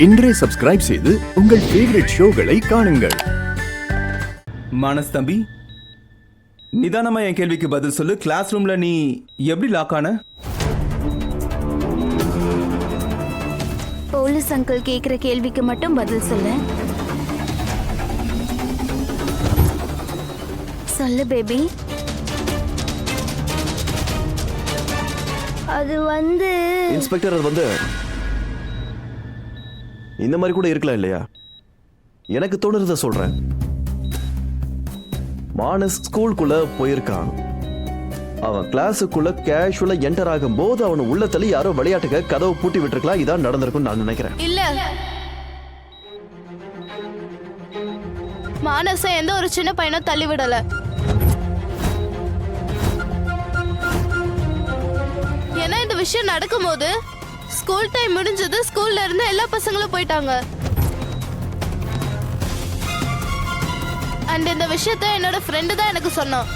இன்றே சப்ஸ்கிரைப் செய்து உங்கள் ஃபேவரட் ஷோகளை காணுங்கள். மானஸ் தம்பி, நிதானமா என் கேள்விக்கு பதில் சொல்லு. கிளாஸ் ரூம்ல நீ எப்படி லாக் ஆன? போலீஸ் அங்கிள் கேக்குற கேள்விக்கு மட்டும் பதில் சொல்லு. சொல்லு பேபி. அது வந்து இன்ஸ்பெக்டர், அது வந்து இந்த மாதிரி கூட இருக்கலாம் இல்லையா? எனக்கு தோணுறத சொல்றேன். மானஸ் ஸ்கூலுக்குள்ள போயிருக்கான். அவன் கிளாஸுக்குள்ள கேஷுவலா என்டர் ஆகும் போது அவன் உள்ளத்துல யாரோ விளையாட்டுக்க கதவை பூட்டி விட்டுருக்கலாம். இதான் நடந்திருக்கும் நான் நினைக்கிறேன். இல்ல, மானச எந்த ஒரு சின்ன பையனும் தள்ளி விடல. ஏன்னா இந்த விஷயம் நடக்கும்போது ஸ்கூல் டைம் முடிஞ்சது. ஸ்கூல்ல இருந்து எல்லா பசங்களும் போயிட்டாங்க. அண்ட் இந்த விஷயத்த என்னோட ஃப்ரெண்டு தான் எனக்கு சொன்னான்.